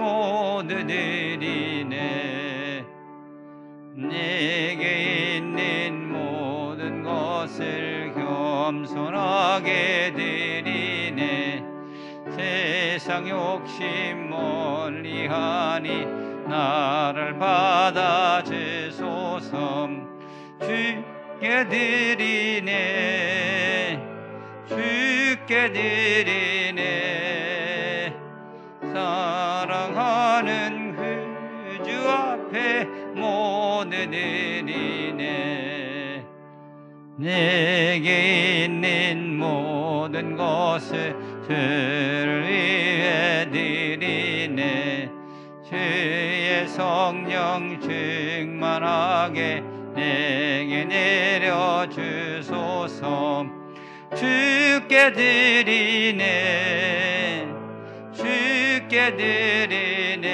내게 있는 모든 것을 겸손하게 드리네. 세상 욕심 멀리하니 나를 받아주소서. 주께 드리네, 주께 드리네. 사랑하는 그 주 앞에 모두 드리네. 내게 있는 모든 것을 주를 위해 드리네. 주의 성령 충만하게 내게 내려주소서. 주께 드리네, 주께 드리네.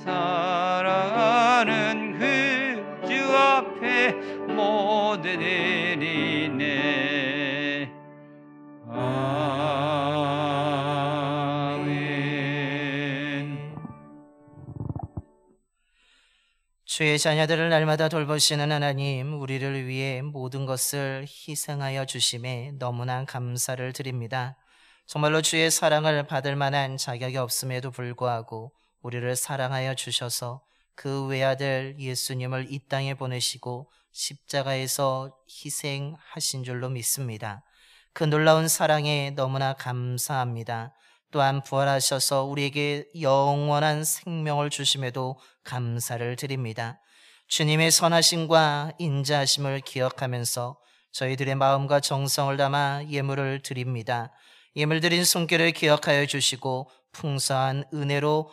사랑하는 그 주 앞에 모두 드리네. 아멘. 주의 자녀들을 날마다 돌보시는 하나님, 우리를 위해 모든 것을 희생하여 주심에 너무나 감사를 드립니다. 정말로 주의 사랑을 받을 만한 자격이 없음에도 불구하고 우리를 사랑하여 주셔서 그 외아들 예수님을 이 땅에 보내시고 십자가에서 희생하신 줄로 믿습니다. 그 놀라운 사랑에 너무나 감사합니다. 또한 부활하셔서 우리에게 영원한 생명을 주심에도 감사를 드립니다. 주님의 선하심과 인자하심을 기억하면서 저희들의 마음과 정성을 담아 예물을 드립니다. 예물 드린 손길을 기억하여 주시고 풍성한 은혜로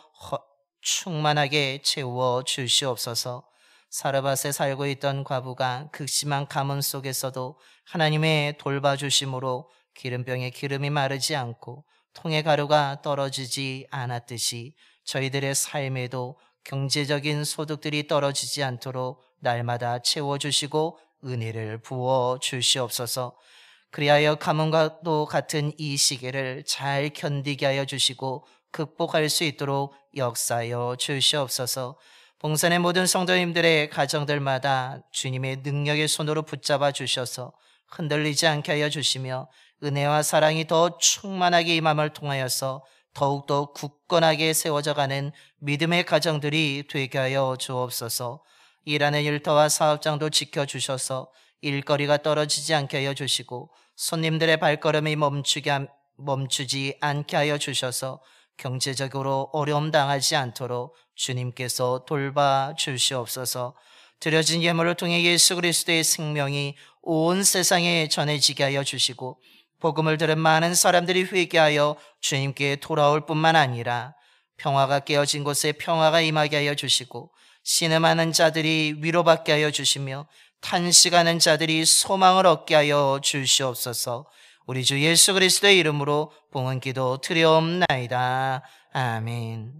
충만하게 채워 주시옵소서. 사르밧에 살고 있던 과부가 극심한 가뭄 속에서도 하나님의 돌봐주심으로 기름병에 기름이 마르지 않고 통에 가루가 떨어지지 않았듯이 저희들의 삶에도 경제적인 소득들이 떨어지지 않도록 날마다 채워주시고 은혜를 부어 주시옵소서. 그리하여 가뭄과도 같은 이 시기를 잘 견디게 하여 주시고 극복할 수 있도록 역사하여 주시옵소서. 봉선의 모든 성도님들의 가정들마다 주님의 능력의 손으로 붙잡아 주셔서 흔들리지 않게 하여 주시며 은혜와 사랑이 더 충만하게 임함을 통하여서 더욱더 굳건하게 세워져가는 믿음의 가정들이 되게 하여 주옵소서. 일하는 일터와 사업장도 지켜주셔서 일거리가 떨어지지 않게 하여 주시고 손님들의 발걸음이 멈추지 않게 하여 주셔서 경제적으로 어려움 당하지 않도록 주님께서 돌봐 주시옵소서. 드려진 예물을 통해 예수 그리스도의 생명이 온 세상에 전해지게 하여 주시고 복음을 들은 많은 사람들이 회개하여 주님께 돌아올 뿐만 아니라 평화가 깨어진 곳에 평화가 임하게 하여 주시고 신음하는 자들이 위로받게 하여 주시며 탄식하는 자들이 소망을 얻게 하여 주시옵소서. 우리 주 예수 그리스도의 이름으로 봉헌 기도 드리옵나이다. 아멘.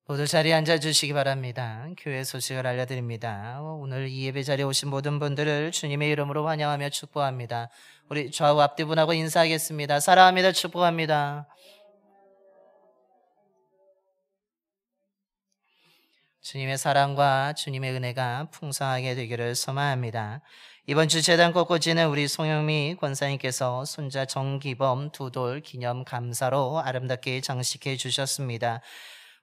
모두 자리에 앉아주시기 바랍니다. 교회 소식을 알려드립니다. 오늘 이 예배 자리에 오신 모든 분들을 주님의 이름으로 환영하며 축복합니다. 우리 좌우 앞뒤 분하고 인사하겠습니다. 사랑합니다. 축복합니다. 주님의 사랑과 주님의 은혜가 풍성하게 되기를 소망합니다. 이번 주 제단 꽃꽂이는 우리 송영미 권사님께서 손자 정기범 두 돌 기념 감사로 아름답게 장식해 주셨습니다.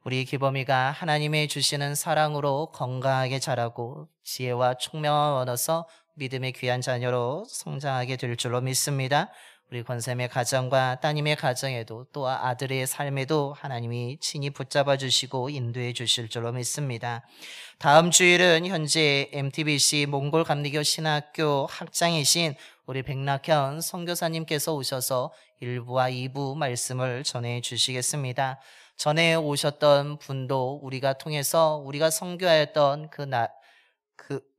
우리 기범이가 하나님의 주시는 사랑으로 건강하게 자라고 지혜와 총명을 얻어서 믿음의 귀한 자녀로 성장하게 될 줄로 믿습니다. 우리 권쌤의 가정과 따님의 가정에도 또 아들의 삶에도 하나님이 친히 붙잡아 주시고 인도해 주실 줄로 믿습니다. 다음 주일은 현재 MTBC 몽골 감리교 신학교 학장이신 우리 백낙현 선교사님께서 오셔서 1부와 2부 말씀을 전해 주시겠습니다. 전에 오셨던 분도 우리가 통해서 우리가 선교하였던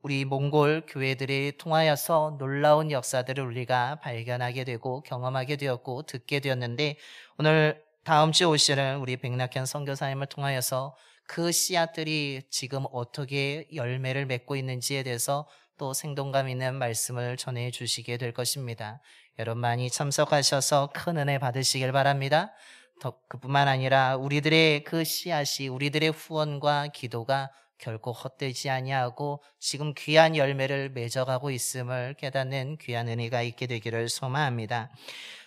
우리 몽골 교회들이 통하여서 놀라운 역사들을 우리가 발견하게 되고 경험하게 되었고 듣게 되었는데 오늘 다음 주에 오시는 우리 백낙현 선교사님을 통하여서 그 씨앗들이 지금 어떻게 열매를 맺고 있는지에 대해서 또 생동감 있는 말씀을 전해 주시게 될 것입니다. 여러분 많이 참석하셔서 큰 은혜 받으시길 바랍니다. 그뿐만 아니라 우리들의 그 씨앗이, 우리들의 후원과 기도가 결코 헛되지 아니하고 지금 귀한 열매를 맺어가고 있음을 깨닫는 귀한 은혜가 있게 되기를 소망합니다.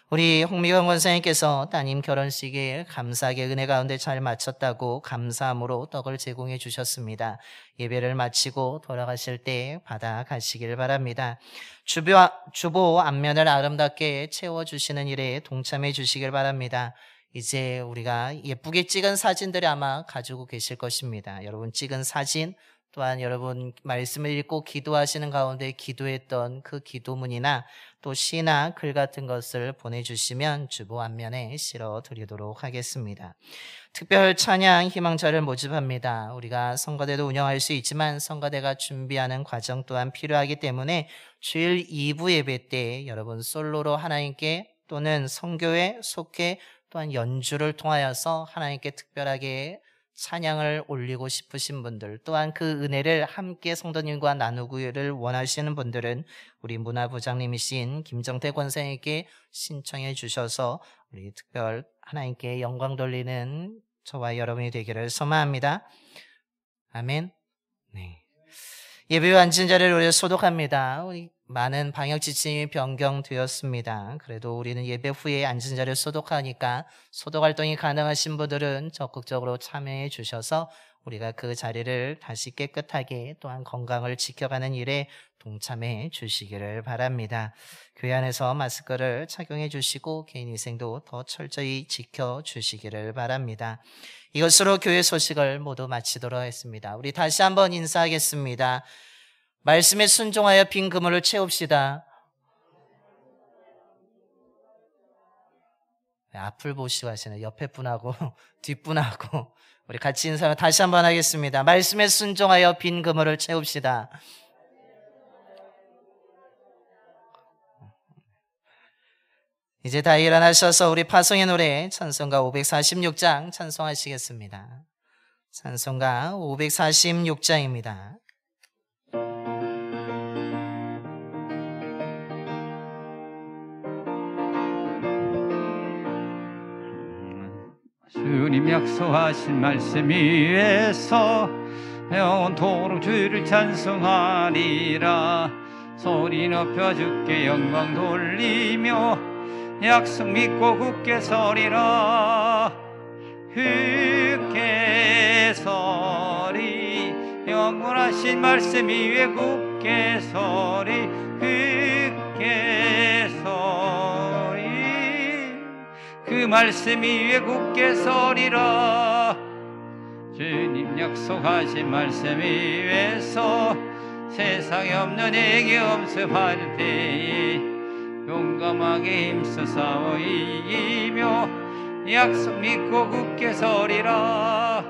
우리 홍미경 권사님께서 따님 결혼식에 감사하게 은혜 가운데 잘 마쳤다고 감사함으로 떡을 제공해 주셨습니다. 예배를 마치고 돌아가실 때 받아가시길 바랍니다. 주보 앞면을 아름답게 채워주시는 일에 동참해 주시길 바랍니다. 이제 우리가 예쁘게 찍은 사진들을 아마 가지고 계실 것입니다. 여러분 찍은 사진, 또한 여러분 말씀을 읽고 기도하시는 가운데 기도했던 그 기도문이나 또 시나 글 같은 것을 보내주시면 주보 앞면에 실어드리도록 하겠습니다. 특별 찬양 희망자를 모집합니다. 우리가 성가대도 운영할 수 있지만 성가대가 준비하는 과정 또한 필요하기 때문에 주일 2부 예배 때 여러분 솔로로 하나님께 또는 성교회 속회 또한 연주를 통하여서 하나님께 특별하게 찬양을 올리고 싶으신 분들, 또한 그 은혜를 함께 성도님과 나누기를 원하시는 분들은 우리 문화부장님이신 김정태 권사님께 신청해 주셔서 우리 특별 하나님께 영광 돌리는 저와 여러분이 되기를 소망합니다. 아멘. 네. 예배 후 앉은 자리를 우리 소독합니다. 우리 많은 방역 지침이 변경되었습니다. 그래도 우리는 예배 후에 앉은 자리를 소독하니까 소독 활동이 가능하신 분들은 적극적으로 참여해 주셔서 우리가 그 자리를 다시 깨끗하게 또한 건강을 지켜가는 일에 동참해 주시기를 바랍니다. 교회 안에서 마스크를 착용해 주시고 개인위생도 더 철저히 지켜주시기를 바랍니다. 이것으로 교회 소식을 모두 마치도록 하겠습니다. 우리 다시 한번 인사하겠습니다. 말씀에 순종하여 빈 그물을 채웁시다. 앞을 보시고 하시네. 옆에 분하고 뒷분하고 우리 같이 인사 다시 한번 하겠습니다. 말씀에 순종하여 빈 그물을 채웁시다. 이제 다 일어나셔서 우리 파송의 노래 찬송가 546장 찬송하시겠습니다. 찬송가 546장입니다. 주님 약속하신 말씀 위에서 영원토록 주를 찬송하리라. 소리 높여 주께 영광 돌리며 약속 믿고 굳게 서리라. 굳게 서리 영원하신 말씀 위에 굳게 서리. 굳게 서리 그 말씀 위에 굳게 서리라. 주님 약속하신 말씀 위에서 세상에 없는 애기 엄습할 때에 용감하게 힘써 싸워 이기며 약속 믿고 굳게 서리라.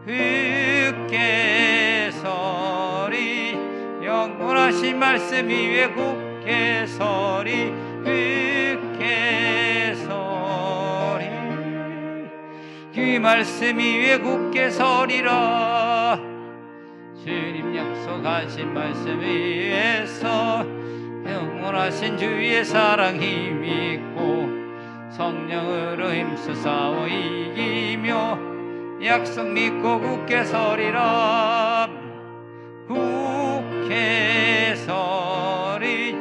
굳게 서리 영원하신 말씀 위에 굳게 서리. 굳게 서리 그 말씀 위에 굳게 서리라. 주님 약속하신 말씀 위에서 영원하신 주의 사랑 힘있고 성령으로 힘써 싸워 이기며 약속 믿고 굳게 서리라. 굳게 서리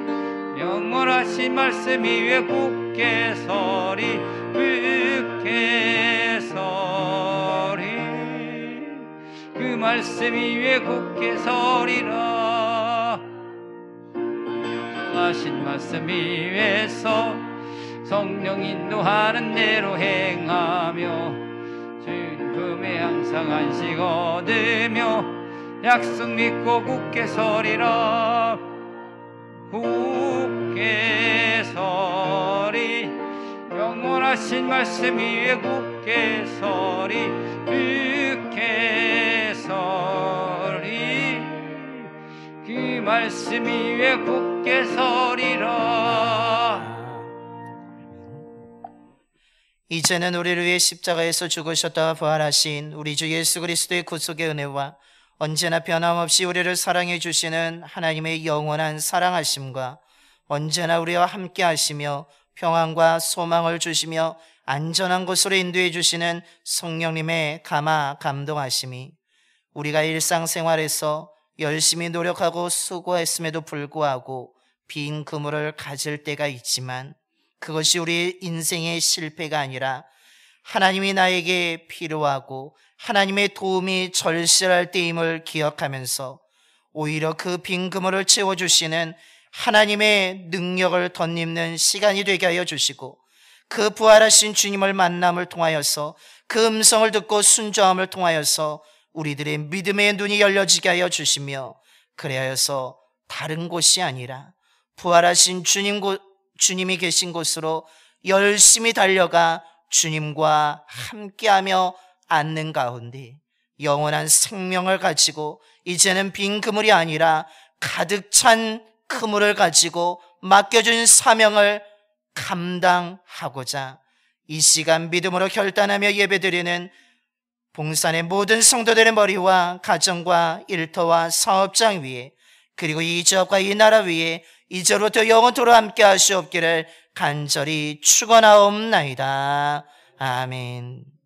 영원하신 말씀 위에 굳게 서리. 굳게 서리 그 말씀 위에 굳게 서리라. 하신 말씀 위에서 성령 인도하는 대로 행하며 주님 품에 항상 안식 얻으며 약속 믿고 굳게 서리라. 굳게 서리 영원하신 말씀 위에 굳게 서리. 굳게 서리 그 말씀 위에 굳게 서리라. 이제는 우리를 위해 십자가에서 죽으셨다가 부활하신 우리 주 예수 그리스도의 구속의 은혜와 언제나 변함없이 우리를 사랑해 주시는 하나님의 영원한 사랑하심과 언제나 우리와 함께 하시며 평안과 소망을 주시며 안전한 곳으로 인도해 주시는 성령님의 감화 감동하심이 우리가 일상생활에서 열심히 노력하고 수고했음에도 불구하고 빈 그물을 가질 때가 있지만 그것이 우리 인생의 실패가 아니라 하나님이 나에게 필요하고 하나님의 도움이 절실할 때임을 기억하면서 오히려 그 빈 그물을 채워주시는 하나님의 능력을 덧입는 시간이 되게 하여 주시고 그 부활하신 주님을 만남을 통하여서 그 음성을 듣고 순종함을 통하여서 우리들의 믿음의 눈이 열려지게 하여 주시며 그래야여서 다른 곳이 아니라 부활하신 주님이 계신 곳으로 열심히 달려가 주님과 함께하며 앉는 가운데 영원한 생명을 가지고 이제는 빈 그물이 아니라 가득 찬 그물을 가지고 맡겨준 사명을 감당하고자 이 시간 믿음으로 결단하며 예배드리는 봉산의 모든 성도들의 머리와 가정과 일터와 사업장 위에 그리고 이 지역과 이 나라 위에 이제로부터 영원토록 함께 하시옵기를 간절히 축원하옵나이다. 아멘.